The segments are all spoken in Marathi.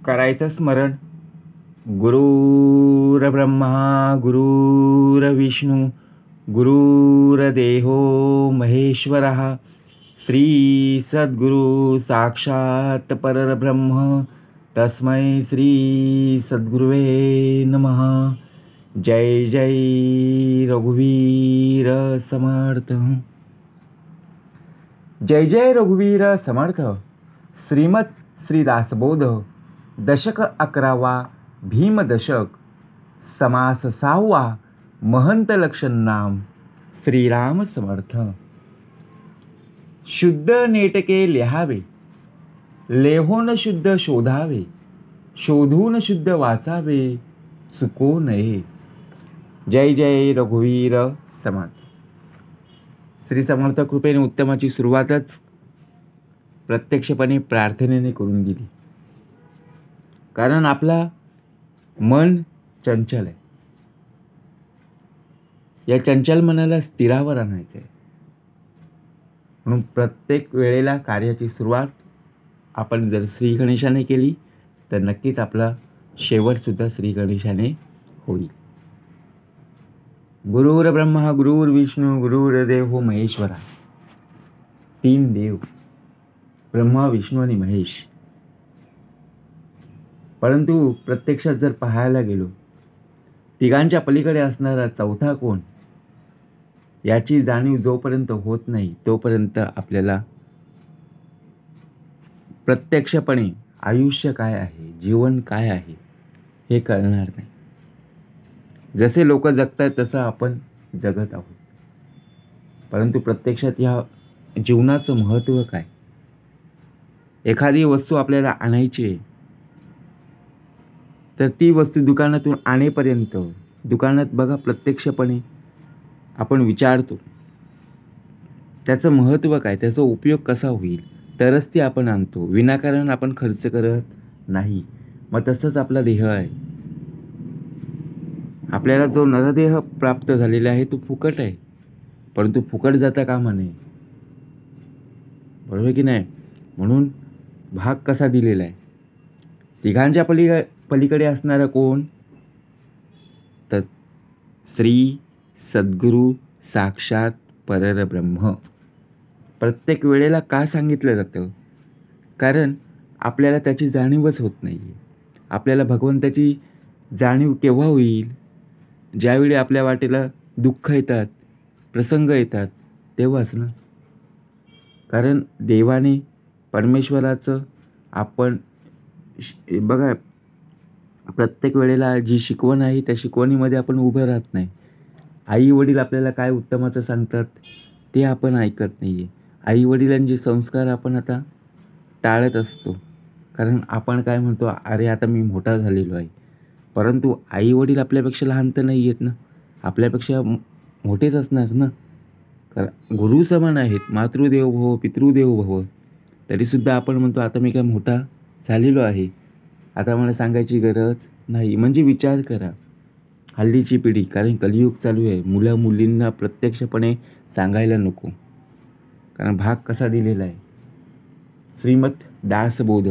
करायचं स्मरण. गुरुर्ब्रह्मा गुरुर्विष्णू गुरुर्देहो महेश्वरः श्री सद्गुरु साक्षात परब्रह्म तस्मै श्री सद्गुरुवे नमः. जय जय रघुवीर समर्थ. जय जय रघुवीर समर्थ. श्रीमत श्री दासबोध दशक 11वा भीमदशक समास 6वा महंत लक्षण नाम श्रीराम समर्थ. शुद्ध नेटके लिहावे लेहोन शुद्ध शोधावे शोधून शुद्ध वाचावे चुको नये. जय जय रघुवीर समर्थ. श्री समर्थ कृपेने उत्तमाची सुरुवातच प्रत्यक्षपणे प्रार्थनेने करून दिली. कारण आपला मन चंचल आहे. या चंचल मनाला स्थिरावर आणायचं आहे. म्हणून प्रत्येक वेळेला कार्याची सुरुवात आपण जर श्री गणेशाने केली तर नक्कीच आपला शेवटसुद्धा श्री गणेशाने होईल. गुरुर्ब्रह्मा गुरुर्विष्णू गुरुर्देव महेश्वरा. 3 देव ब्रह्मा विष्णू आणि महेश. परंतु प्रत्यक्षात जर पाहायला गेलो तिघांच्या पलीकडे असणारा चौथा कोण याची जाणीव जोपर्यंत होत नाही तोपर्यंत आपल्याला प्रत्यक्षपणे आयुष्य काय आहे जीवन काय आहे हे कळणार नाही. जसे लोक जगतात तसं आपण जगत आहोत. परंतु प्रत्यक्षात या जीवनाचं महत्त्व काय. एखादी वस्तू आपल्याला आणायची आहे तर ती वस्तू दुकानातून आणेपर्यंत दुकानात बघा प्रत्यक्षपणे आपण विचारतो त्याचं महत्त्व काय त्याचा उपयोग कसा होईल तरच ती आपण आणतो. विनाकारण आपण खर्च करत नाही. मग तसंच आपला देह आहे. आपल्याला जो नरदेह प्राप्त झालेला आहे तो फुकट आहे. परंतु फुकट जाता कामा नये. बरोबर की नाही. म्हणून भाग कसा दिलेला आहे. तिघांच्या पलीकडे असणारा कोण तर श्री सद्गुरु साक्षात परब्रह्म. प्रत्येक वेळेला का सांगितलं जातं कारण आपल्याला त्याची जाणीवच होत नाही आहे. आपल्याला भगवंताची जाणीव केव्हा होईल ज्यावेळी आपल्या वाटेला दुःख येतात प्रसंग येतात तेव्हाच ना. कारण देवाने परमेश्वराचं आपण बघा प्रत्येक वेळेला जी शिकवण आहे त्या शिकवणीमध्ये आपण उभं राहत नाही. आई वडील आपल्याला काय उत्तमाचं सांगतात ते आपण ऐकत नाही आहे. आई वडिलांचे संस्कार आपण आता टाळत असतो. कारण आपण काय म्हणतो अरे आता मी मोठा झालेलो आहे. परंतु आई वडील आपल्यापेक्षा लहान तर नाही आहेत ना. आपल्यापेक्षा मोठेच असणार ना. कारण गुरु समान आहेत. मातृदेव भव पितृदेव भव. तरीसुद्धा आपण म्हणतो आता मी काय मोठा झालेलो आहे आता मला सांगायची गरज नाही. म्हणजे विचार करा हल्लीची पिढी कारण कलियुग चालू आहे. मुलं मुलींना प्रत्यक्षपणे सांगायला नको. कारण भाग कसा दिलेला आहे श्रीमत दासबोध.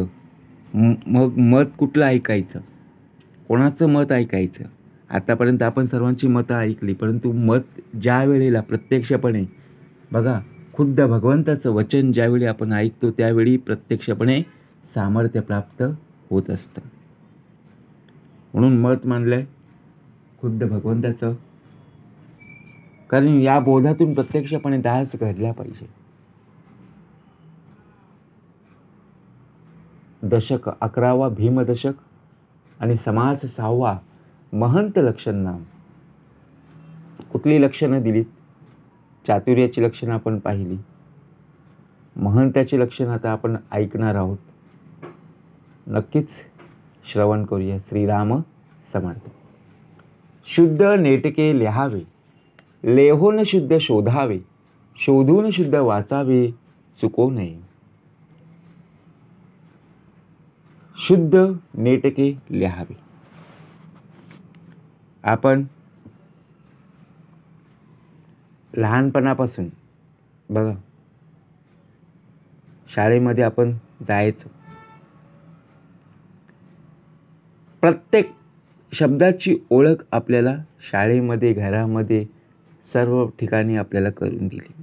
मग मत कुठलं ऐकायचं कोणाचं मत ऐकायचं. आतापर्यंत आपण सर्वांची मतं ऐकली परंतु मत ज्या वेळेला प्रत्यक्षपणे बघा खुद्द भगवंताचं वचन ज्यावेळी आपण ऐकतो त्यावेळी प्रत्यक्षपणे सामर्थ्य प्राप्त होत असतं. म्हणून मत मानलंय खुद्द भगवंताचं. कारण या बोधातून प्रत्यक्षपणे दास घडला पाहिजे. दशक 11वा भीमदशक आणि समास 6वा महंत लक्षण नाम. कुठली लक्षणं दिलीत. चातुर्याची लक्षणं आपण पाहिली. महंताची लक्षणं आता आपण ऐकणार आहोत. नक्कीच श्रवण करूया. श्रीराम समर्थ. शुद्ध नेटके लिहावे लेहोन शुद्ध शोधावे शोधून शुद्ध वाचावे चुको नये. शुद्ध नेटके लिहावे. आपण लहानपणापासून बघा शाळेमध्ये आपण जायचो. प्रत्येक शब्दाची ओळख आपल्याला शाळेमध्ये, घरामध्ये, सर्व ठिकाणी आपल्याला करून दिली.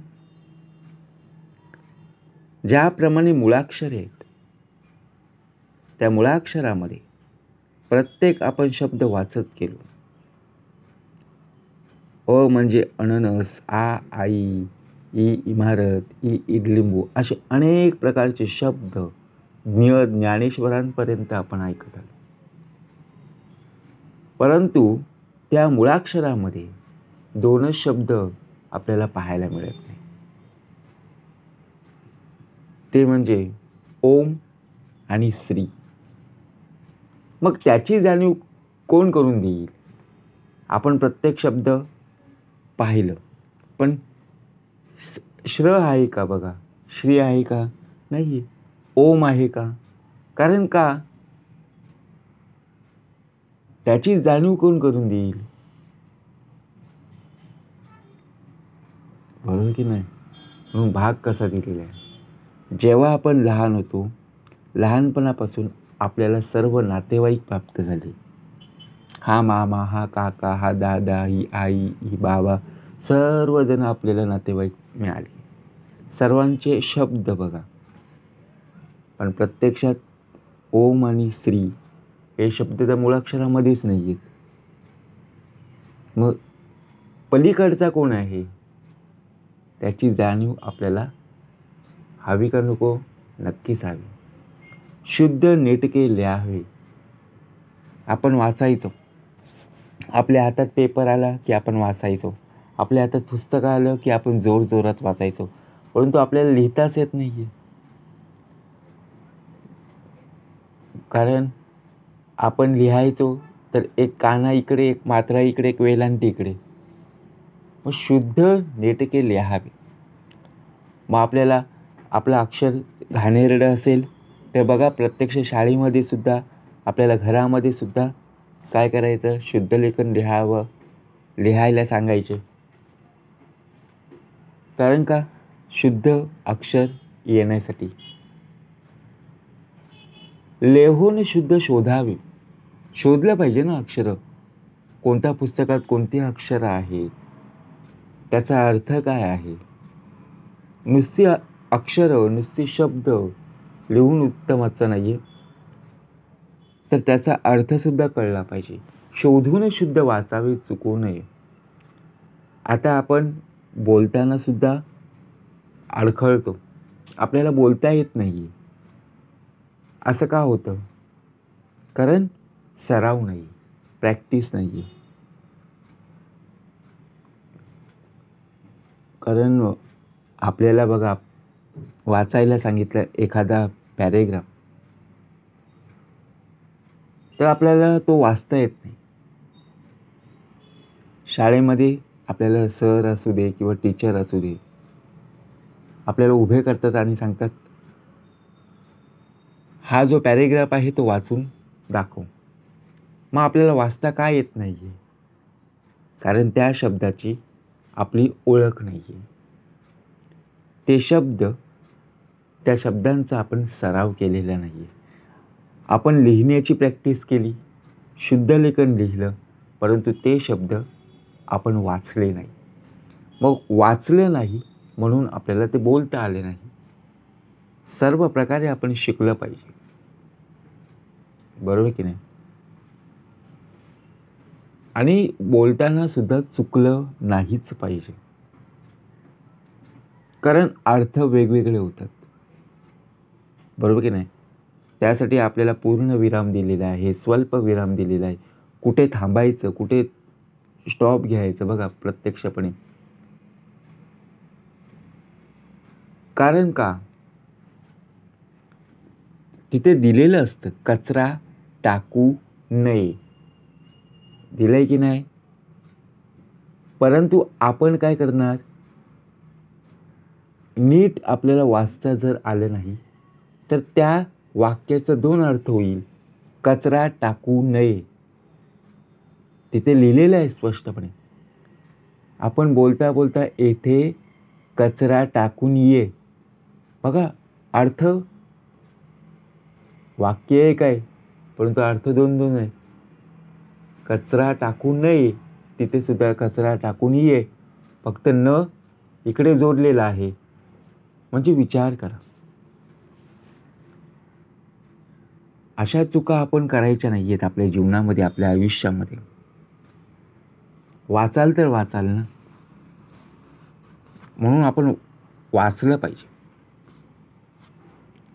ज्याप्रमाणे मुळाक्षर आहेत, त्या मुळाक्षरामध्ये प्रत्येक आपण शब्द वाचत गेलो. अ म्हणजे अननस, आ आई, ई इमारत, ई इडलिंबू, असे अनेक प्रकारचे शब्द ज्ञानेश्वरांपर्यंत आपण ऐकत आलो. परंतु त्या मुळाक्षरामध्ये दोनच शब्द आपल्याला पाहायला मिळत नाही. ते म्हणजे ओम आणि श्री. मग त्याची जाणीव कोण करून देईल? आपण प्रत्येक शब्द पाहिलं, पण श्र आहे का बघा, श्री आहे का? नाही. ओम आहे का? कारण का? त्याची जाणीव कोण करून देईल? बरोबर की नाही? म्हणून भाग कसा दिलेला आहे? जेव्हा आपण लहान होतो, लहानपणापासून आपल्याला सर्व नातेवाईक प्राप्त झाले. हा मामा, हा काका, हा दादा, ही आई, ही बाबा, सर्वजण आपल्याला नातेवाईक मिळाले. सर्वांचे शब्द बघा, पण प्रत्यक्षात ओम आणि श्री हे शब्द त्या मुळाक्षरामध्येच नाही आहेत. मग पलीकडचा कोण आहे? त्याची जाणीव आपल्याला हवी का नको? नक्कीच हवी. शुद्ध नेटके लिहावे. आपण वाचायचो, आपल्या हातात पेपर आला की आपण वाचायचो, आपल्या हातात पुस्तकं आलं की आपण जोरजोरात वाचायचो, परंतु आपल्याला लिहिताच येत नाही आहे. कारण आपण लिहायचो तर एक काना इकडे, एक मात्रा इकडे, एक वेलांटी इकडे. मग शुद्ध नेटके लिहावे. मग आपल्याला आपलं अक्षर घाणेरडं असेल तर बघा, प्रत्यक्ष शाळेमध्ये सुद्धा, आपल्याला घरामध्ये सुद्धा काय करायचं? शुद्ध लेखन लिहावं, लिहायला सांगायचे. कारण का? शुद्ध अक्षर येण्यासाठी. लेहून शुद्ध शोधावे. शोधलं पाहिजे ना अक्षरं. कोणत्या पुस्तकात कोणती अक्षरं आहेत, त्याचा अर्थ काय आहे. नुसती अक्षरं, नुसती शब्द लिहून उत्तमाचं नाही आहे, तर त्याचा अर्थसुद्धा कळला पाहिजे. शोधून शुद्ध वाचावे, चुकू नये. आता आपण बोलताना सुद्धा अडखळतो, आपल्याला बोलता येत नाही. असं का होतं? कारण सराव नाही, प्रॅक्टिस नाही. कारण आपल्याला बघा, वाचायला सांगितलं एखादा पॅरेग्राफ, तर आपल्याला तो वाचता येत नाही. शाळेमध्ये आपल्याला सर असू दे किंवा टीचर असू दे, आपल्याला उभे करतात आणि सांगतात, हा जो पॅरेग्राफ आहे तो वाचून दाखव. मग आपल्याला वाचता का येत नाही आहे? कारण त्या शब्दाची आपली ओळख नाही आहे. ते शब्द, त्या शब्दांचा आपण सराव केलेला नाही आहे. आपण लिहिण्याची प्रॅक्टिस केली, शुद्ध लेखन लिहिलं, परंतु ते शब्द आपण वाचले नाही. मग वाचलं नाही म्हणून आपल्याला ते बोलता आले नाही. सर्व प्रकारे आपण शिकलं पाहिजे. बरोबर की नाही? आणि बोलताना सुद्धा चुकलं नाहीच पाहिजे. कारण अर्थ वेगवेगळे होतात. बरोबर की नाही? त्यासाठी आपल्याला पूर्ण विराम दिलेला आहे, स्वल्प विराम दिलेला आहे. कुठे थांबायचं, कुठे स्टॉप घ्यायचं बघा प्रत्यक्षपणे. कारण का? तिथे दिलेलं असतं, कचरा टाकू नये. दिलंय की नाही? परंतु आपण काय करणार? नीट आपल्याला वाचता जर आलं नाही तर त्या वाक्याचा दोन अर्थ होईल. कचरा टाकू नये तिथे लिहिलेलं आहे स्पष्टपणे. आपण बोलता बोलता येथे कचरा टाकून ये. बघा, अर्थ वाक्य एक आहे, परंतु अर्थ दोन दोन आहे. कचरा टाकू नये, तिथे सुद्धा कचरा टाकून ये. फक्त न इकडे जोडलेला आहे. म्हणजे विचार करा. अशा चुका आपण करायच्या नाही आहेत आपल्या जीवनामध्ये, आपल्या आयुष्यामध्ये. वाचाल तर वाचाल ना, म्हणून आपण वाचलं पाहिजे.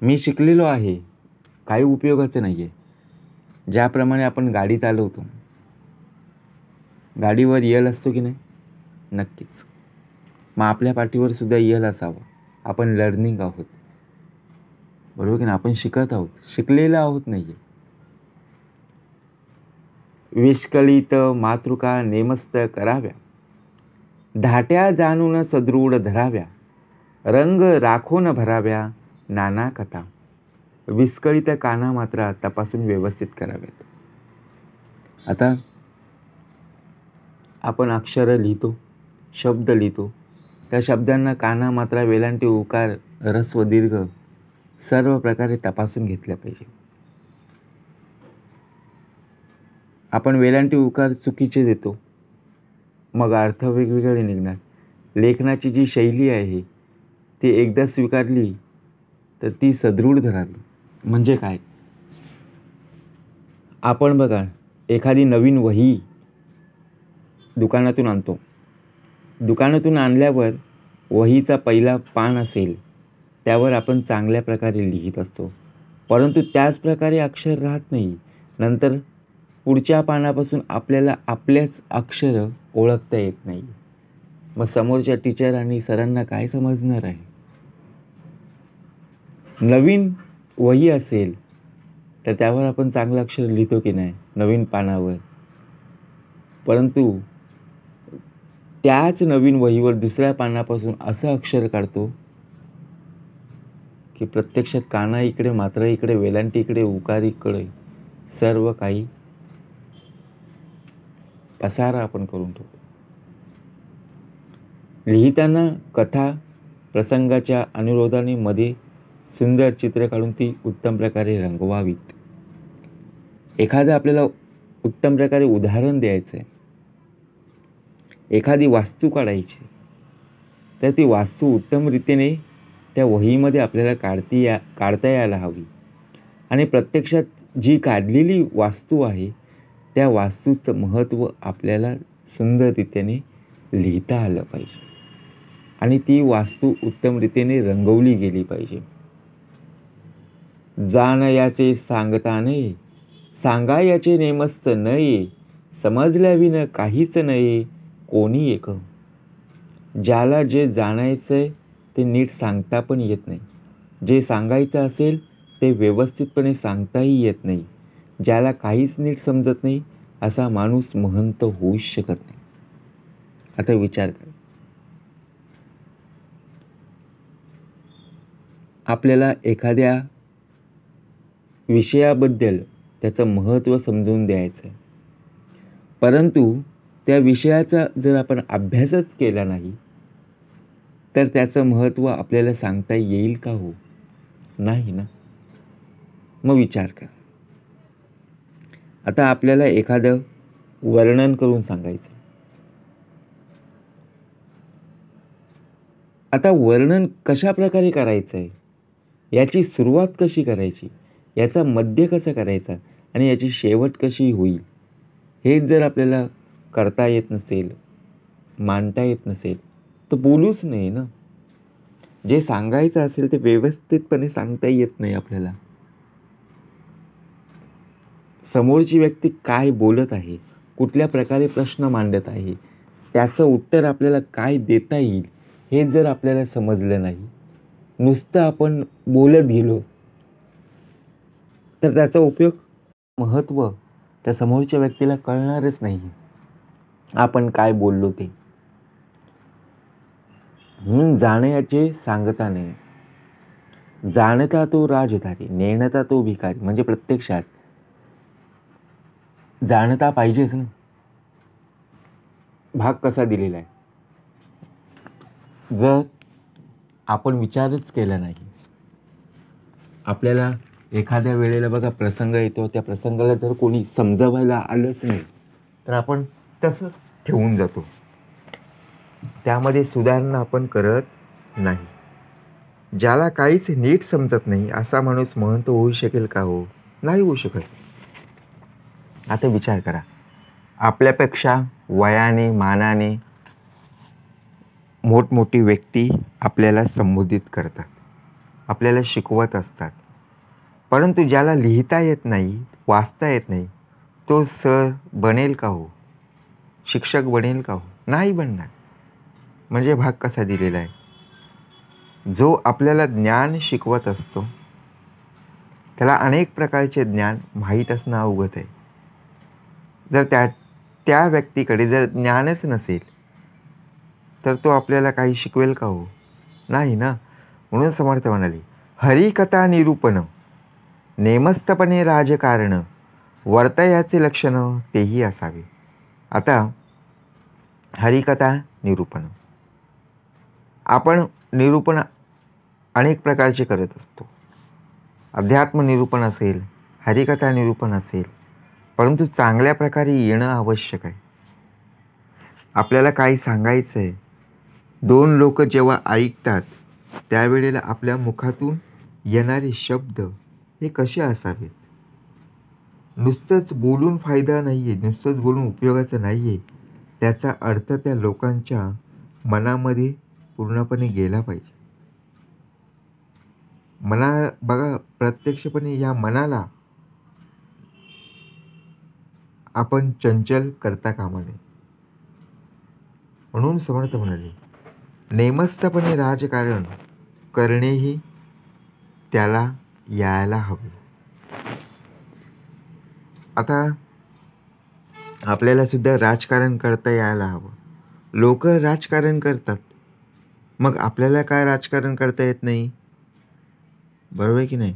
मी शिकलेलो आहे, काही उपयोगाचं नाही आहे. ज्याप्रमाणे आपण गाडी चालवतो, गाडीवर यल असतो की नाही? नक्कीच. मग आपल्या पाठीवर सुद्धा यल असावं. आपण लर्निंग आहोत, बरोबर की नाही? आपण शिकत आहोत, शिकलेलं आहोत नाही आहे. विस्कळीत मातृका नेमस्त कराव्या, धाट्या जाणून सदृढ धराव्या, रंग राखून भराव्या नाना कथा. विस्कळीत काना मात्रा तपासून व्यवस्थित कराव्यात. आता आपण अक्षरं लिहितो, शब्द लिहितो, त्या शब्दांना काना मात्रा वेलांटी उकार ऱ्हस्व दीर्घ सर्व प्रकारे तपासून घेतल्या पाहिजे. आपण वेलांटी उकार चुकीचे देतो, मग अर्थ वेगवेगळे निघणार. लेखनाची जी शैली आहे ती एकदा स्वीकारली तर ती सदृढ धरावी. म्हणजे काय? आपण बघा, एखादी नवीन वही दुकानातून आणतो. दुकानातून आणल्यावर वहीचा पहिला पान असेल त्यावर आपण चांगल्या प्रकारे लिहित असतो, परंतु त्याच प्रकारे अक्षर राहत नाही. नंतर पुढच्या पानापासून आपल्याला आपल्याच अक्षर ओळखता येत नाही. मग समोरच्या टीचर आणि सरांना काय समजणार आहे? नवीन वही असेल तर त्यावर आपण चांगलं अक्षर लिहितो की नाही नवीन पानावर, परंतु त्याच नवीन वहीवर दुसऱ्या पानापासून असं अक्षर काढतो की प्रत्यक्षात काना इकडे, मात्रा इकडे, वेलांटी इकडे, उकार इकडे, सर्व काही पसारा आपण करून ठेवतो. लिहिताना कथा प्रसंगाच्या अनुरोधाने मध्ये सुंदर चित्र काढून ती उत्तम प्रकारे रंगवावीत. एखादं आपल्याला उत्तम प्रकारे उदाहरण द्यायचं आहे, एखादी वास्तू काढायची, तर ती वास्तू उत्तम रीतीने त्या वहीमध्ये आपल्याला काढता यायला हवी. आणि प्रत्यक्षात जी काढलेली वास्तू आहे त्या वास्तूचं महत्त्व आपल्याला सुंदररीत्याने लिहिता आलं पाहिजे आणि ती वास्तू उत्तम रीतीने रंगवली गेली पाहिजे. जाण याचे सांगता नये, सांगायाचे नेमस्त नये, समजल्याविन काहीच नये कोणी एक. ज्याला जे जाणायचंय ते नीट सांगता पण येत नाही, जे सांगायचं असेल ते व्यवस्थितपणे सांगताही येत नाही, ज्याला काहीच नीट समजत नाही असा माणूस महंत होऊच शकत नाही. आता विचार करा, आपल्याला एखाद्या विषयाबद्दल त्याचं महत्त्व समजून द्यायचं आहे, परंतु त्या विषयाचा जर आपण अभ्यासच केला नाही तर त्याचं महत्त्व आपल्याला सांगता येईल का? हो, नाही ना. मग विचार करा, आता आपल्याला एखादं वर्णन करून सांगायचं. आता वर्णन कशा प्रकारे करायचं आहे, याची सुरुवात कशी करायची, याचा मध्य कसा करायचा आणि याची शेवट कशी होईल, हे जर आपल्याला करता येत नसेल, मांडता येत नसेल तर बोलूच नाही ना. जे सांगायचं असेल ते व्यवस्थितपणे सांगता येत नाही आपल्याला. समोरची व्यक्ती काय बोलत आहे, कुठल्या प्रकारे प्रश्न मांडत आहे, त्याचं उत्तर आपल्याला काय देता येईल हे जर आपल्याला समजलं नाही, नुसतं आपण बोलत गेलो तर त्याचा उपयोग, महत्त्व त्या समोरच्या व्यक्तीला कळणारच नाही आपण काय बोललो ते. म्हणून जाण्याचे सांगता नाही, जाणता तो राजधारी, नेणता तो भिकारी. म्हणजे प्रत्यक्षात जाणता पाहिजेच ना. भाग कसा दिलेला आहे, जर आपण विचारच केला नाही, आपल्याला एखाद्या वेळेला बघा प्रसंग येतो, त्या प्रसंगाला जर कोणी समजावायला आलंच नाही तर आपण तसंच ठेवून जातो, त्यामध्ये सुधारणा आपण करत नाही. ज्याला काहीच नीट समजत नाही असा माणूस महंत होऊ शकेल का हो? नाही होऊ शकत. आता विचार करा, आपल्यापेक्षा वयाने मानाने मोठमोठी व्यक्ती आपल्याला संबोधित करतात, आपल्याला शिकवत असतात, परंतु ज्याला लिहिता येत नाही, वाचता येत नाही, तो सर बनेल का हो? शिक्षक बनेल का हो? नाही बनणार. म्हणजे भाग कसा दिलेला आहे? जो आपल्याला ज्ञान शिकवत असतो त्याला अनेक प्रकारचे ज्ञान माहीत असणं अवगत आहे. जर त्या व्यक्तीकडे जर ज्ञानच नसेल तर तो आपल्याला काही शिकवेल का हो? नाही ना. म्हणून समर्थ म्हणाले, हरिकथा निरूपण नेमस्तपणे राजकारण वर्तयाचे लक्षण तेही असावे. आता हरिकथा निरूपण, आपण निरूपण अनेक प्रकारचे करत असतो. अध्यात्म निरूपण असेल, हरिकथा निरूपण असेल, परंतु चांगल्या प्रकारे येणं आवश्यक आहे. आपल्याला काही सांगायचं आहे, दोन लोक जेव्हा ऐकतात त्यावेळेला आपल्या मुखातून येणारे शब्द हे कसे असावेत? नुसतंच बोलून फायदा नाही आहे, नुसतंच बोलून उपयोगाचं नाही आहे. त्याचा अर्थ त्या लोकांच्या मनामध्ये पूर्णपणे गेला पाहिजे. बघा, प्रत्यक्षपणे या मनाला आपण चंचल करता कामा नये. म्हणून समर्थ म्हणाले, नेमस्तपणे राजकारण करणेही त्याला यायला हवे. आता आपल्याला सुद्धा राजकारण करता यायला हवं. लोक राजकारण करतात, मग आपल्याला काय राजकारण करता येत नाही? बरोबर आहे की नाही?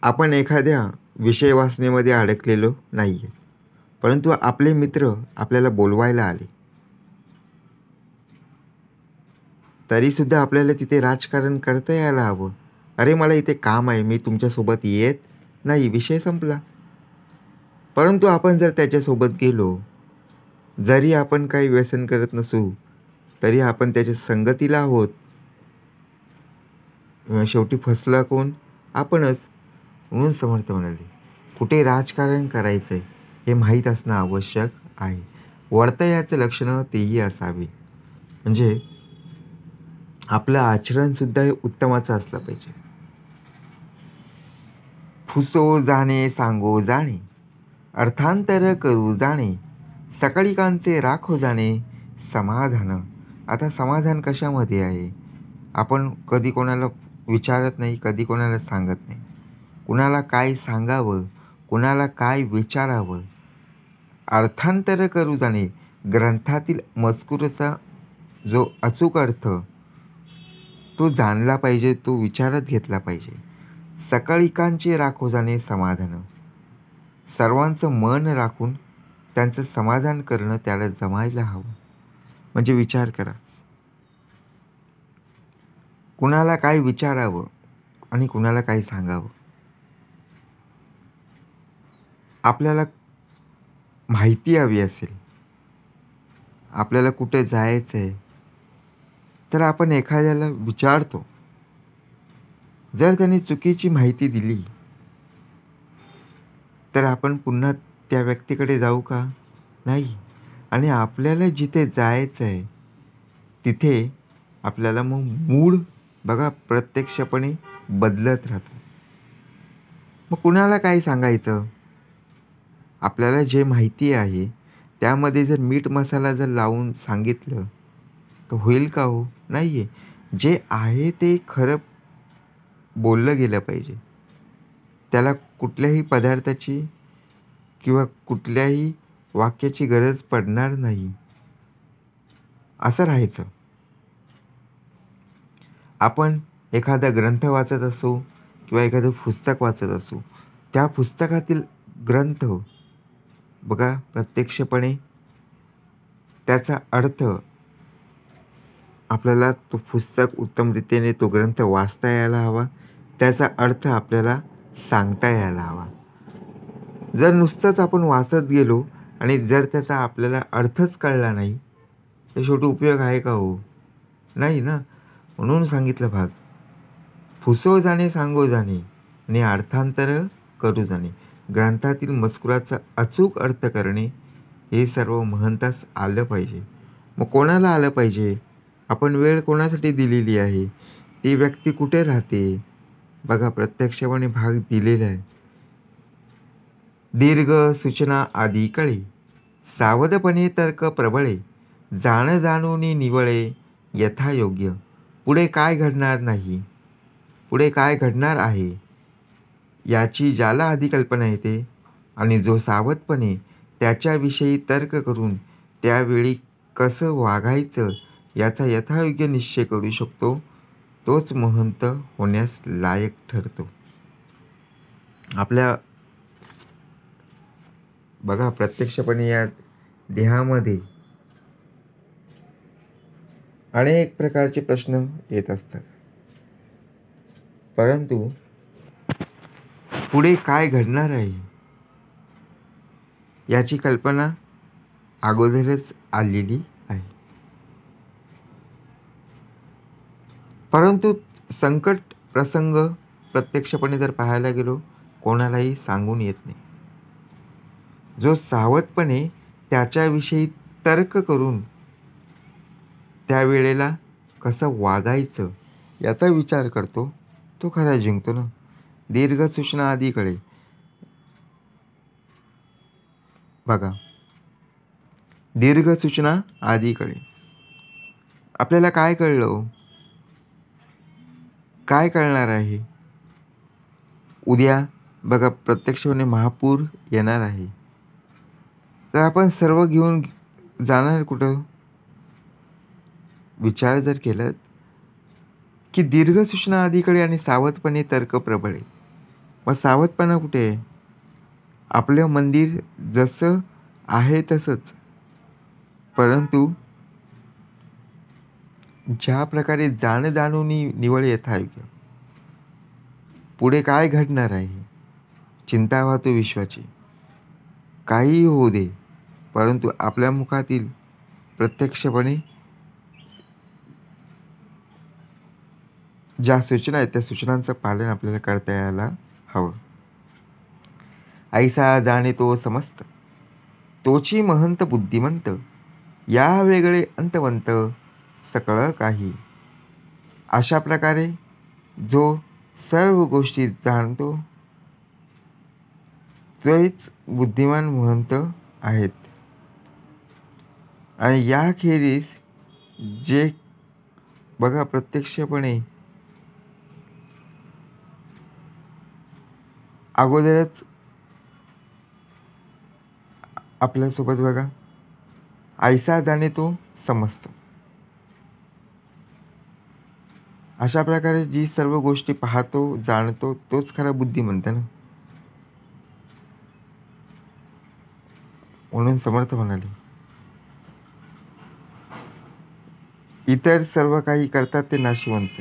आपण एखाद्या विषय वाचनेमध्ये अडकलेलो नाही आहे, परंतु आपले मित्र आपल्याला बोलवायला आले, तरीसुद्धा आपल्याला तिथे राजकारण करता यायला हवं. अरे, मला इथे काम आहे, मी तुमच्यासोबत येत नाही, विषय संपला. परंतु आपण जर त्याच्यासोबत गेलो, जरी आपण काही व्यसन करत नसू तरी आपण त्याच्या संगतीला आहोत, शेवटी फसला कोण? आपणच. म्हणून समर्थ म्हणाले, कुठे राजकारण करायचं आहे हे माहीत असणं आवश्यक आहे. वर्तयाचं लक्षण तेही असावे. म्हणजे आपलं आचरणसुद्धा हे उत्तमाचं असलं पाहिजे. फुसो जाणे सांगो जाणे, अर्थांतर करू जाणे, सकळिकांचे राखो जाणे समाधान. आता समाधान कशामध्ये आहे? आपण कधी कोणाला विचारत नाही, कधी कोणाला सांगत नाही. कुणाला काय सांगावं, कुणाला काय विचारावं, अर्थांतर करू जाणे, ग्रंथातील मजकुराचा जो अचूक अर्थ तो जाणला पाहिजे, तो विचारात घेतला पाहिजे. सकळिकांचे राखो जाणे समाधान, सर्वांचं मन राखून त्यांचं समाधान करणं त्याला जमायला हवं. म्हणजे विचार करा, कुणाला काय विचारावं आणि कुणाला काय सांगावं. आपल्याला माहिती हवी असेल, आपल्याला कुठे जायचं आहे, तर आपण एखाद्याला विचारतो. जर त्याने चुकीची माहिती दिली तर आपण पुन्हा त्या व्यक्तीकडे जाऊ का? नाही. आणि आपल्याला जिथे जायचं आहे तिथे आपल्याला मग मूड बघा प्रत्यक्षपणे बदलत राहतो. मग कुणाला काय सांगायचं? आपल्याला जे माहिती आहे त्यामध्ये जर मीठ मसाला जर लावून सांगितलं तर होईल का हो? नाही आहे. जे आहे ते खरं बोललं गेलं पाहिजे. त्याला कुठल्याही पदार्थाची किंवा कुठल्याही वाक्याची गरज पडणार नाही, असं राहायचं. आपण एखादा ग्रंथ वाचत असू किंवा एखादं पुस्तक वाचत असू, त्या पुस्तकातील ग्रंथ बघा प्रत्यक्षपणे त्याचा अर्थ आपल्याला तो पुस्तक उत्तमरित्याने तो ग्रंथ वाचता यायला हवा, त्याचा अर्थ आपल्याला सांगता यायला हवा. जर नुसतंच आपण वाचत गेलो आणि जर त्याचा आपल्याला अर्थच कळला नाही तर शेवटी उपयोग आहे का हो? नाही ना. म्हणून सांगितलं भाग, फुसो जाणे सांगो जाणे आणि अर्थांतर करू जाणे. ग्रंथातील मजकुराचा अचूक अर्थ करणे हे सर्व महंतास आलं पाहिजे. मग कोणाला आलं पाहिजे? आपण वेळ कोणासाठी दिलेली आहे? ती व्यक्ती कुठे राहते? बघा, प्रत्यक्षपणे भाग दिलेला आहे. दीर्घ सूचना आदी कळे, सावधपणे तर्क प्रबळे, जाण जाणून निवळे यथायोग्य. पुढे काय घडणार नाही, पुढे काय घडणार आहे याची ज्याला आधी कल्पना येते आणि जो सावधपणे त्याच्याविषयी तर्क करून त्यावेळी कसं वागायचं याचा यथायोग्य निश्चय करू शकतो, तोच महंत होण्यास लायक ठरतो. आपल्या बघा, प्रत्यक्षपणे या देहामध्ये अनेक प्रकारचे प्रश्न येत असतात, परंतु पुढे काय घडणार आहे याची कल्पना अगोदरच आलेली आहे. परंतु संकट प्रसंग प्रत्यक्षपणे जर पाहायला गेलो कोणालाही सांगून येत नाही. जो सावधपणे त्याच्याविषयी तर्क करून त्यावेळेला कसं वागायचं याचा विचार करतो तो खरा जिंकतो ना. दीर्घ सूचना आधी कळे. बघा, दीर्घ सूचना आधी कळे. आपल्याला काय कळलं? काय कळणार आहे? उद्या बघा, प्रत्यक्षपणे महापूर येणार आहे, तर आपण सर्व घेऊन जाणार कुठं? विचार जर केलात की दीर्घ सूचना आधीकडे आणि सावधपणे तर्क प्रबळे. मग सावधपणा कुठे आहे? आपलं मंदिर जसं आहे तसंच, परंतु ज्या प्रकारे जाण जाणून निवळ यथायोग्य. पुढे काय घडणार आहे? चिंता वाहतो विश्वाची. काहीही होऊ दे, परंतु आपल्या मुखातील प्रत्यक्षपणे ज्या सूचना आहेत त्या सूचनांचं पालन आपल्याला करता यायला हवं. ऐसा जाणे तो समस्त, तोची महंत बुद्धिमंत, या वेगळे अंतवंत सकळ काही. अशा प्रकारे जो सर्व गोष्टी जाणतो तोच बुद्धिमान महंत आहेत. आणि याखेरीज जे बघा, प्रत्यक्षपणे अगोदरच आपल्यासोबत बघा, ऐसा जाणे तो समस्त. अशा प्रकारे जी सर्व गोष्टी पाहतो जाणतो तोच खरा बुद्धिमंत ना. म्हणून समर्थ म्हणाले, इतर सर्व काही करतात ते नाशिवंत.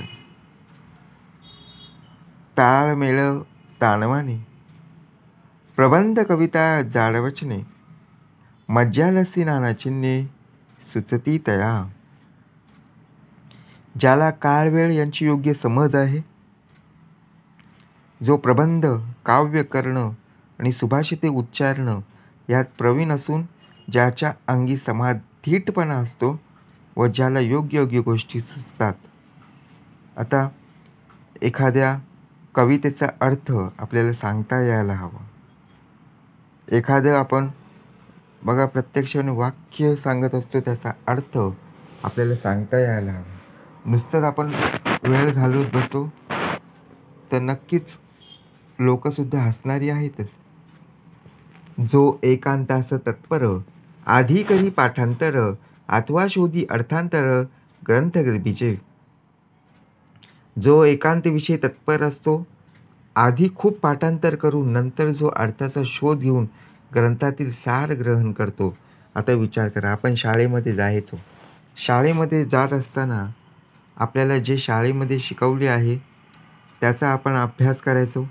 ताळमेळ ताणवाने, प्रबंध कविता जाडवचने, मज्जालसी नाना चिन्हे सुचती तया. ज्याला काळ वेळ यांची योग्य समज आहे, जो प्रबंध काव्य करणं आणि सुभाषिते उच्चारणं यात प्रवीण असून ज्याच्या अंगी समाधीटपणा असतो व ज्याला योग्य योग्य गोष्टी सुचतात. आता एखाद्या कवितेचा अर्थ आपल्याला सांगता यायला हवा. एखादं आपण बघा, प्रत्यक्षाने वाक्य सांगत असतो, त्याचा अर्थ आपल्याला सांगता यायला हवा. नुसतंच आपण वेळ घालवत बसतो तर नक्कीच लोकंसुद्धा हसणारी आहेतच. जो एकांतास तत्पर, आधी करी पाठांतर, अथवा शोधी अर्थांतर ग्रंथ बीजे. जो एकांतविषयी तत्पर असतो, आधी खूप पाठांतर करून नंतर जो अर्थाचा शोध घेऊन ग्रंथातील सार ग्रहण करतो. आता विचार करा, आपण शाळेमध्ये जायचो. शाळेमध्ये जात असताना आपल्याला जे शाळेमध्ये शिकवले आहे त्याचा आपण अभ्यास करायचो.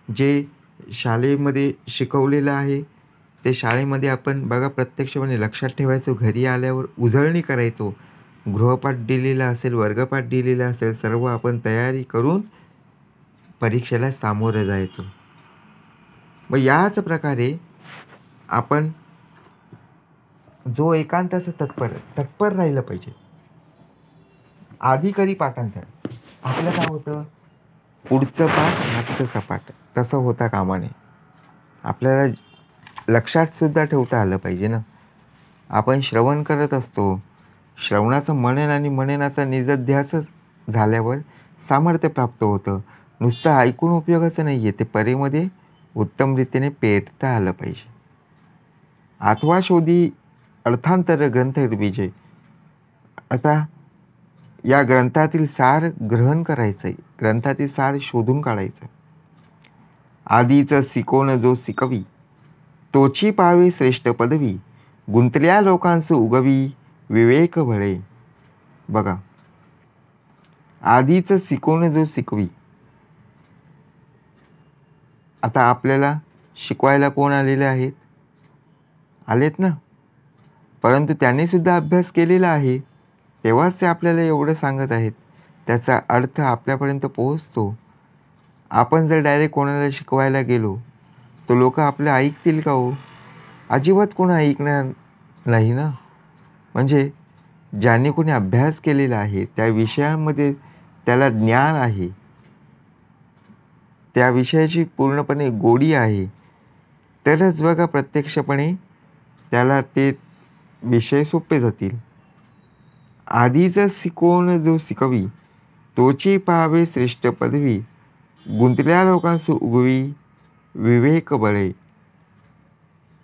जे शाळेमध्ये शिकवलेलं आहे ते शाळेमध्ये आपण बघा प्रत्यक्षपणे लक्षात ठेवायचो, घरी आल्यावर उजळणी करायचो. गृहपाठ दिलेला असेल, वर्गपाठ दिलेला असेल, सर्व आपण तयारी करून परीक्षेला सामोरं जायचो. मग याच प्रकारे आपण जो एकांत असं तत्पर राहिलं पाहिजे. आधी कधी पाठांतर आपलं काय होतं, पुढचं पाठ मागचं सपाट तसं होता कामा नये. आपल्याला लक्षात सुद्धा ठेवता आलं पाहिजे ना. आपण श्रवण करत असतो, श्रवणाचं मनन आणि मननाचा निजध्यासच झाल्यावर सामर्थ्य प्राप्त होतं. नुसतं ऐकून उपयोगाचं नाही आहे, ते परीमध्ये उत्तम रीतीने पेटता आलं पाहिजे. अथवा शोधी अर्थांतर ग्रंथ विजय. आता या ग्रंथातील सार ग्रहण करायचं आहे, ग्रंथातील सार शोधून काढायचं. आधीचं शिकोन जो शिकवी, तोची पावे श्रेष्ठ पदवी, गुंतल्या लोकांस उगवी, विवेक भळे. बघा, आधीचं शिकोन जो शिकवी. आता आपल्याला शिकवायला कोण आलेले आहेत? आलेत ना. परंतु त्यांनी सुद्धा अभ्यास केलेला आहे, तेव्हाच ते आपल्याला एवढं सांगत आहेत. त्याचा अर्थ आपल्यापर्यंत पोहोचतो. आपण जर डायरेक्ट कोणाला शिकवायला गेलो तर लोक आपलं ऐकतील का हो? अजिबात कोण ऐकणार नाही ना. म्हणजे ज्याने कोणी अभ्यास केलेला आहे, त्या विषयामध्ये त्याला ज्ञान आहे, त्या विषयाची पूर्णपणे गोडी आहे, तरच बघा प्रत्यक्षपणे त्याला ते विषय सोपे जातील. आधीचं शिकोन जो शिकवी, तोची पाहावे श्रेष्ठ पदवी, गुंतल्या लोकांस उगवी, विवेक बळे.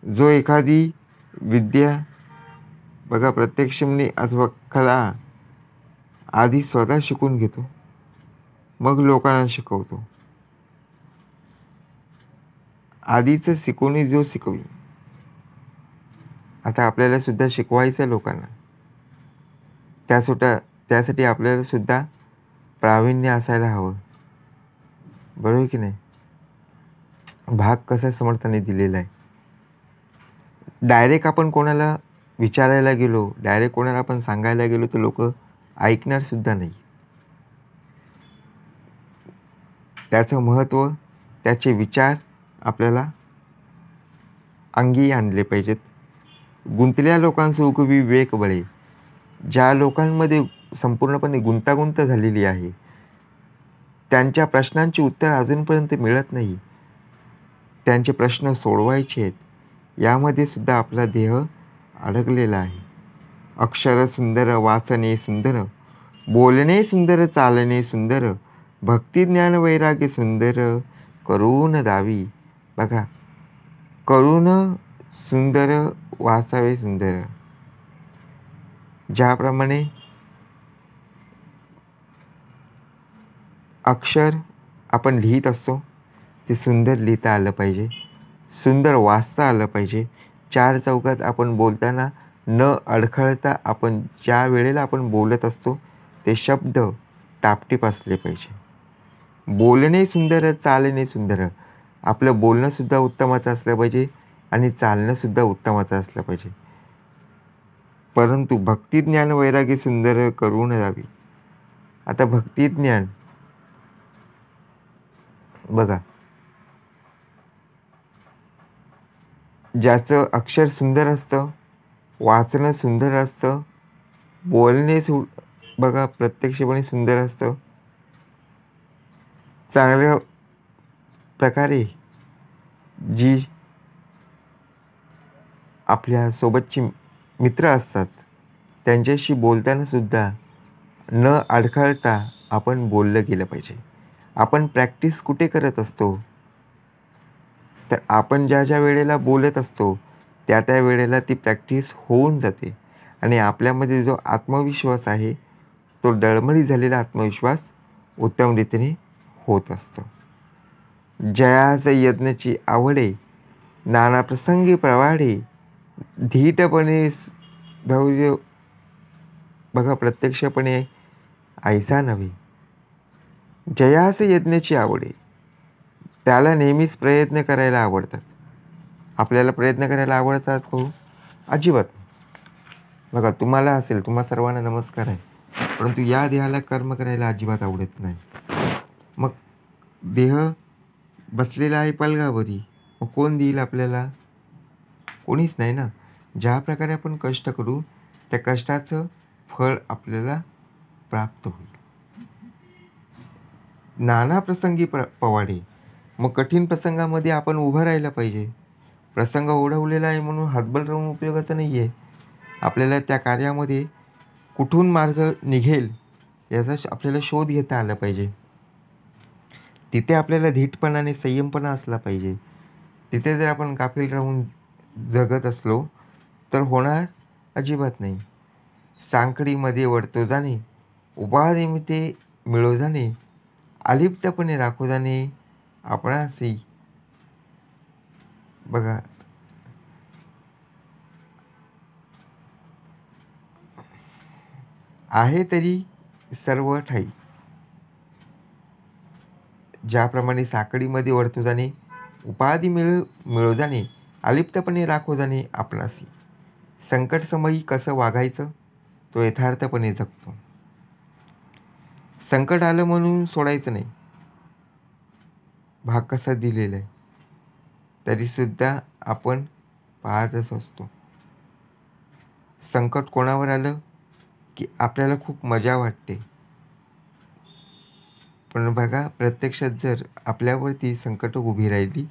जो एखादी विद्या बघा प्रत्यक्षपणे अथवा कला आधी स्वतः शिकून घेतो, मग लोकांना शिकवतो. आधीचं शिकवणी जो शिकवी. आता आपल्याला सुद्धा शिकवायचं लोकांना, त्यासाठी आपल्याला सुद्धा प्रावीण्य असायला हवं, बरोबर की नाही. भाग कसा समर्थाने दिलेला आहे. डायरेक्ट आपण कोणाला विचारायला गेलो, डायरेक्ट कोणाला आपण सांगायला गेलो तर लोक ऐकणार सुद्धा नाही. त्याचं महत्त्व, त्याचे विचार आपल्याला अंगी आणले पाहिजेत. गुंतल्या लोकांचं उगवी विवेक बळे. ज्या लोकांमध्ये संपूर्णपणे गुंतागुंत झालेली आहे, त्यांच्या प्रश्नांची उत्तर अजूनपर्यंत मिळत नाही, त्यांचे प्रश्न सोडवायचे आहेत, यामध्ये सुद्धा आपला देह अडकलेला आहे. अक्षर सुंदर, वाचने सुंदर, बोलणे सुंदर, चालणे सुंदर, भक्ती ज्ञान वैराग्य सुंदर, करून दावी. बघा, करून सुंदर, वाचावे सुंदर. ज्याप्रमाणे अक्षर आपण लिहित असतो ते सुंदर लिहिता आलं पाहिजे, सुंदर वाचता आलं पाहिजे. चार चौकात आपण बोलताना न अडखळता आपण ज्या वेळेला आपण बोलत असतो ते शब्द टापटीप असले पाहिजे. बोलणे सुंदर, चालणे सुंदर. आपलं बोलणंसुद्धा उत्तमाचं असलं पाहिजे आणि चालणंसुद्धा उत्तमाचं असलं पाहिजे. परंतु भक्तिज्ञान वैराग्य सुंदर, करून जावी. आता भक्तिज्ञान बघा, ज्याचं अक्षर सुंदर असतं, वाचणं सुंदर असतं, बोलणे बघा प्रत्यक्षपणे सुंदर असतं, चांगल्या प्रकारे जी आपल्या सोबतची मित्र असतात त्यांच्याशी बोलताना सुद्धा न अडखळता आपण बोललं गेलं पाहिजे. आपण प्रॅक्टिस कुठे करत असतो, तर आपण ज्या वेळेला बोलत असतो त्या वेळेला ती प्रॅक्टिस होऊन जाते आणि आपल्यामध्ये जो आत्मविश्वास आहे तो डळमळी झालेला आत्मविश्वास उत्तम रीतीने होत असतो. जयाच यज्ञाची आवडे, नाना प्रसंगी प्रवाढे, धीटपणे धैर्य. बघा त्याला नेहमीच प्रयत्न करायला आवडतात. आपल्याला प्रयत्न करायला आवडतात हो? अजिबात नाही. बघा, तुम्हाला असेल, तुम्हा सर्वांना नमस्कार आहे, परंतु या देहाला कर्म करायला अजिबात आवडत नाही. मग देह बसलेला आहे पलंगावरी, मग कोण देईल आपल्याला? कोणीच नाही ना. ज्या प्रकारे आपण कष्ट करू त्या कष्टाचं फळ आपल्याला प्राप्त होईल. नाना प्रसंगी पवाडे. मग कठीण प्रसंगामध्ये आपण उभं राहायला पाहिजे. प्रसंग ओढवलेला आहे म्हणून हातबल राहून उपयोगाचं नाही आहे. आपल्याला त्या कार्यामध्ये कुठून मार्ग निघेल याचा आपल्याला शोध घेता आला पाहिजे. तिथे आपल्याला धीटपणाने संयमपणा असला पाहिजे. तिथे जर आपण गाफील राहून जगत असलो तर होणार अजिबात नाही. सांकडीमध्ये वळतो जाणे, उपाधीमध्ये मिळो जाणे, अलिप्तपणे राखो जाणे आपणासी. बघा, आहे तरी सर्व ठाई. ज्याप्रमाणे साखळीमध्ये वळतो जाणे, उपाधी मिळो जाणे, अलिप्तपणे राखो जाणे आपणासी. संकटसमयी कसं वागायचं तो यथार्थपणे जगतो. संकट आलं म्हणून सोडायचं नाही. भाग कसा दिलेला आहे तरीसुद्धा आपण पाहतच असतो. संकट कोणावर आलं की आपल्याला खूप मजा वाटते, पण बघा, प्रत्यक्षात जर आपल्यावरती संकट उभी राहिली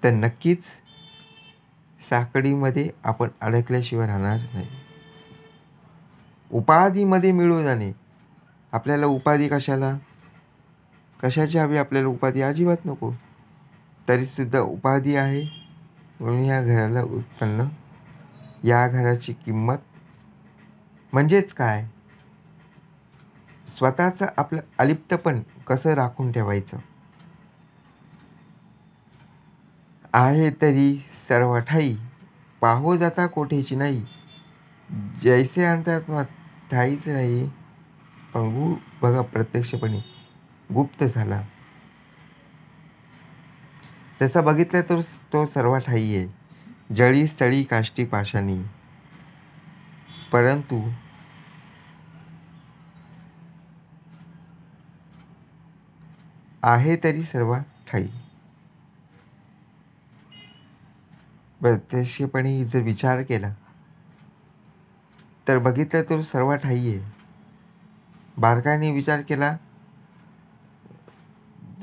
तर नक्कीच साखळीमध्ये आपण अडकल्याशिवाय राहणार नाही. उपाधीमध्ये मिळू जाणे. आपल्याला उपाधी कशाला? कशाची हवी आपल्याला उपाधी? अजिबात नको. तरीसुद्धा उपाधी आहे म्हणून या घराला उत्पन्न, या घराची किंमत म्हणजेच काय? स्वतःचं आपलं अलिप्तपण कसं राखून ठेवायचं. आहे तरी सर्व ठाई, पाहो जाता कोठेची नाही. जैसे अंतरात्मा ठाईच नाही, पंगू बघा प्रत्यक्षपणे गुप्त झाला. तसं बघितलं तर तो सर्व ठाई आहे. जळी स्थळी काष्टी पाषाणी, परंतु आहे तरी सर्व ठाई. प्रत्यक्षपणे जर विचार केला तर बघितलं तर सर्व ठाई आहे. बारकाईने विचार केला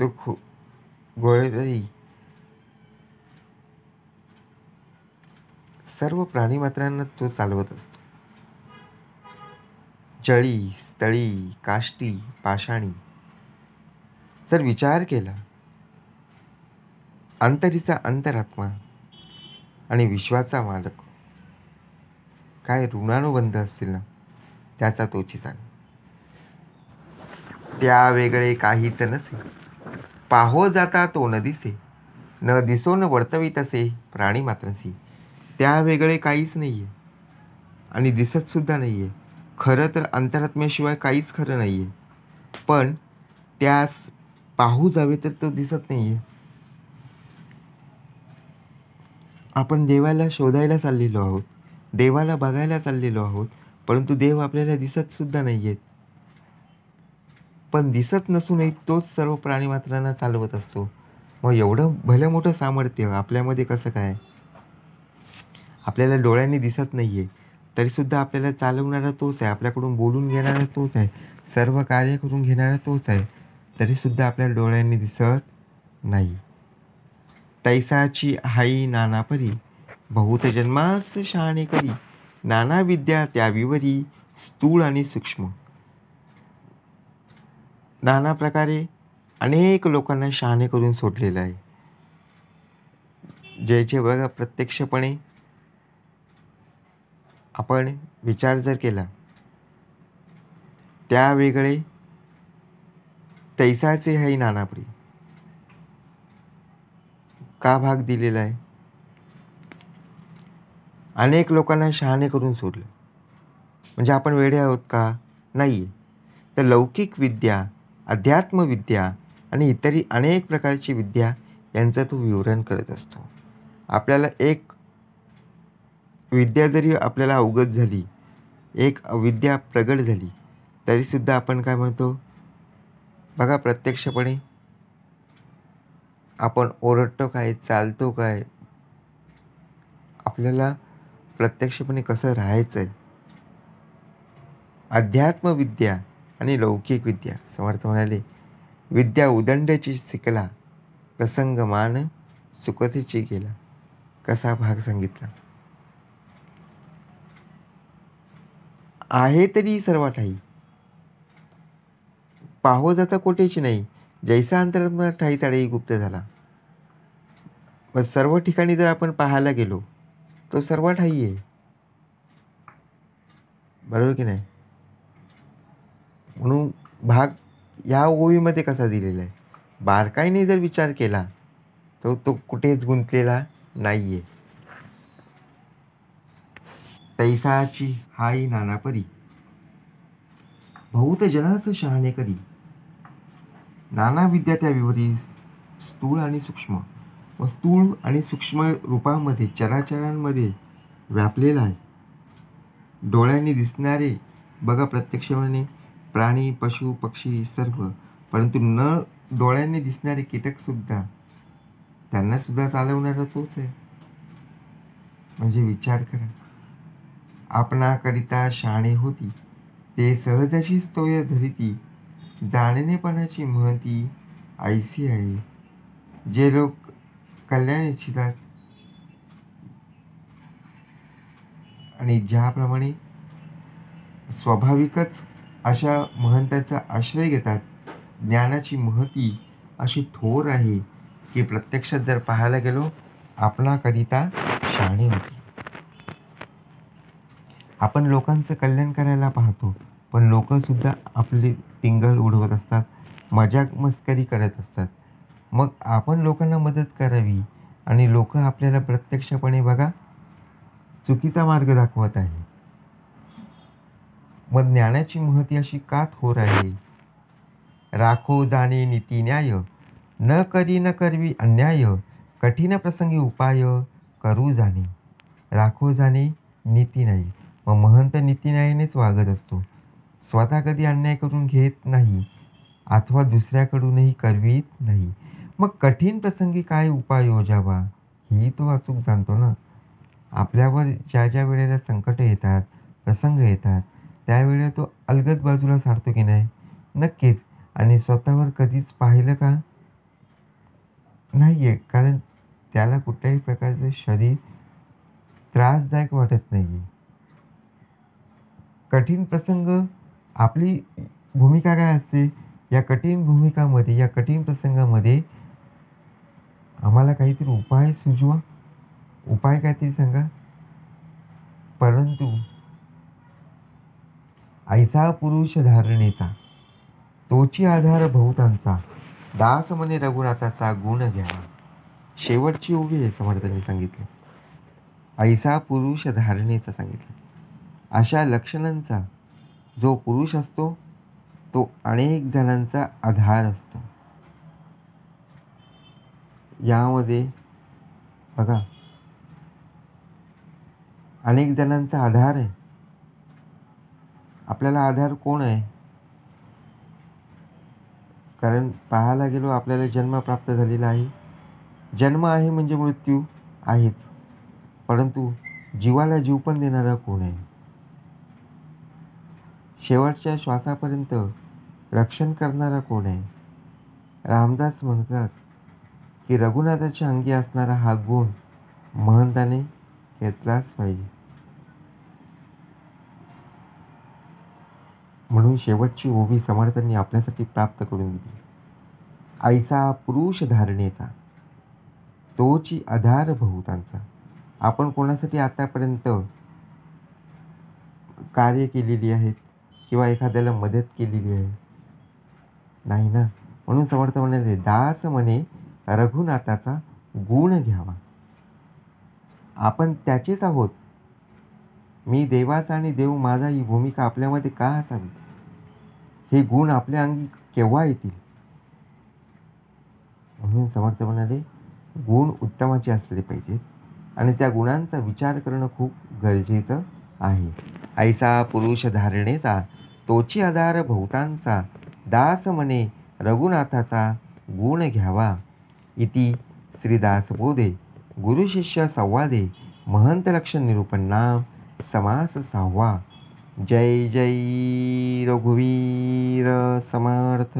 तो गोळेतही सर्व प्राणीमात्रांना तो चालवत असतो. जळी स्थळी काष्टी पाषाणी जर विचार केला, अंतरीचा अंतरात्मा आणि विश्वाचा मालक, काय ऋणानुबंध असतील ना त्याचा तोची जाण. त्या वेगळे काहीच नसे, पाहो जाता तो न दिसे, न दिसो न वर्तवी तसे प्राणी मात्रांसी. त्या वेगळे काहीच नाही आहे आणि दिसत सुद्धा नाही आहे. खरं तर अंतरात्म्याशिवाय काहीच खरं नाही आहे, पण त्यास पाहू जावे तर तो दिसत नाही आहे. आपण देवाला शोधायला चाललेलो आहोत, देवाला बघायला चाललेलो आहोत, परंतु देव आपल्याला दिसत सुद्धा नाही आहेत. पण दिसत नसूनही तोच सर्व प्राणीमात्रांना चालवत असतो. मग एवढं भलं मोठं सामर्थ्य आपल्यामध्ये कसं काय? आपल्याला डोळ्यांनी दिसत नाही आहे तरीसुद्धा आपल्याला चालवणारा तोच आहे, आपल्याकडून बोलून घेणारा तोच आहे, सर्व कार्य करून घेणारा तोच आहे, तरीसुद्धा आपल्याला डोळ्यांनी दिसत नाही. तैसाची हाई नाना परी, बहुत जन्मास शहाणे करी, नाना विद्या त्या विवरी, स्थूळ आणि सूक्ष्म. नाना प्रकारे अनेक लोकांना शहाणे करून सोडलेलं आहे. ज्याचे बघा प्रत्यक्षपणे आपण विचार जर केला त्या वेगळे तैसाचे हाई नानापरी का भाग दिलेला आहे? अनेक लोकांना शहाणे करून सोडलं म्हणजे आपण वेडे आहोत का? नाही. तर लौकिक विद्या, अध्यात्मविद्या आणि इतरही अनेक प्रकारची विद्या यांचं तो विवरण करत असतो. आपल्याला एक विद्या जरी आपल्याला अवगत झाली, एक विद्या प्रगट झाली, तरीसुद्धा आपण काय म्हणतो बघा, प्रत्यक्षपणे आपण ओरडतो काय, चालतो काय, आपल्याला प्रत्यक्षपणे कसं राहायचं आहे. अध्यात्मविद्या आणि लौकिक विद्या. समर्थ म्हणाले, विद्या उदंडची शिकला, प्रसंग मान सुकथीची गेला. कसा भाग सांगितला. आहे तरी सर्व ठाई, पाहो जाता कोठेची नाही, जैसा अंतरात्मा ठाई चाळी गुप्त झाला. मग सर्व ठिकाणी जर आपण पाहायला गेलो तो सर्व ठाई आहे, बरोबर की नाही. म्हणून भाग या ओवीमध्ये कसा दिलेला आहे, बारकाईने जर विचार केला तर तो कुठेच गुंतलेला नाही आहे. तैसाची हाई नाना परी, बहुत जनास शहाणे करी. नाना विद्या त्या विवरी, स्थूळ आणि सूक्ष्म. व स्थूळ आणि सूक्ष्म रूपामध्ये चराचरांमध्ये व्यापलेला आहे. डोळ्यांनी दिसणारे बघा प्रत्यक्षपणे प्राणी, पशु, पक्षी सर्व, परंतु न डोळ्यांनी दिसणारे कीटकसुद्धा, त्यांनासुद्धा चालवणारा तोच आहे. म्हणजे विचार करा, आपणाकरिता शहाणे होती, ते सहजाचीच तोय धरिती. जाणणेपणाची महती ऐसी आहे, जे लोक कल्याण इच्छितात आणि ज्याप्रमाणे स्वाभाविकच अशा महंतांचा आश्रय घेतात. ज्ञानाची महती अशी थोर आहे की प्रत्यक्षात जर पाहायला गेलो आपणाकरिता शहाणे होती. आपण लोकांचं कल्याण करायला पाहतो, पण लोकंसुद्धा आपली टिंगल उडवत असतात, मजाक मस्करी करत असतात. मग आपण लोकांना मदत करावी आणि लोक आपल्याला प्रत्यक्षपणे बघा चुकीचा मार्ग दाखवत आहे. मग ज्ञानाची महती अशी का थोर आहे. राखो जाणे नीती न्याय, न करी न करवी अन्याय. कठीण प्रसंगी उपाय करू जाणे. राखो जाणे नीती न्याय. मग महंत नीती न्यायानेच वागत असतो. स्वतः कधी अन्याय करून घेत नाही अथवा दुसऱ्याकडूनही करवीत नाही. मग कठीण प्रसंगी काय उपाय योजावा ही तो अचूक जाणतो ना. आपल्यावर ज्या ज्या वेळेला संकट येतात, प्रसंग येतात, त्यावेळेला तो अलगद बाजूला सारतो की नाही. नक्कीच. आणि स्वतःवर कधीच पाहिलं का नाही आहे, कारण त्याला कुठल्याही प्रकारचं शरीर त्रासदायक वाटत नाही आहे. कठीण प्रसंग आपली भूमिका काय असते, या कठीण भूमिकामध्ये, या कठीण प्रसंगामध्ये आम्हाला काहीतरी उपाय सुचवा, उपाय काहीतरी सांगा. परंतु ऐसा पुरुष धारणेचा, तोची आधार बहुतांचा. दास म्हणे रघुनाथाचा गुण घ्यावा. शेवटची ओवी आहे समर्थांनी सांगितले. ऐसा पुरुष धारणेचा सांगितलं. अशा लक्षणांचा जो पुरुष असतो तो अनेक जणांचा आधार असतो. यामध्ये बघा अनेक जणांचा आधार आहे. आपल्याला आधार कोण आहे. कारण पाहायला गेलो आपल्याला जन्म प्राप्त झालेला आहे. जन्म आहे म्हणजे मृत्यू आहेच, परंतु जीवाला जीव पण देणारा कोण आहे. शेवटच्या श्वासापर्यंत रक्षण करणारा कोण आहे. रामदास म्हणतात की रघुनाथाच्या अंगी असणारा हा गुण महंताने घेतलाच पाहिजे. म्हणून शेवटची ओवी समर्थांनी आपल्यासाठी प्राप्त करून दिली. ऐसा पुरुष धारणेचा, तोची आधार बहुतांचा. आपण कोणासाठी आतापर्यंत कार्य केलेली आहेत किंवा एखाद्याला मदत केलेली आहे नाही ना. म्हणून समर्थ म्हणाले, दास म्हणे रघुनाथाचा गुण घ्यावा. आपण त्याचेच आहोत. मी देवाचा आणि देव माझा ही भूमिका आपल्यामध्ये का असावी. हे गुण आपल्या अंगी केव्हा येतील. म्हणून समर्थ म्हणाले, गुण उत्तमाचे असले पाहिजेत आणि त्या गुणांचा विचार करणं खूप गरजेचं आहे. ऐसा पुरुष धारणेचा, तोची आधार बहुतांचा, दास म्हणे रघुनाथाचा, गुण घ्यावा. इति श्रीदासबोधे गुरुशिष्य संवादे महंत लक्षण निरूपण नाम समास 6वा. जय जय रघुवीर समर्थ.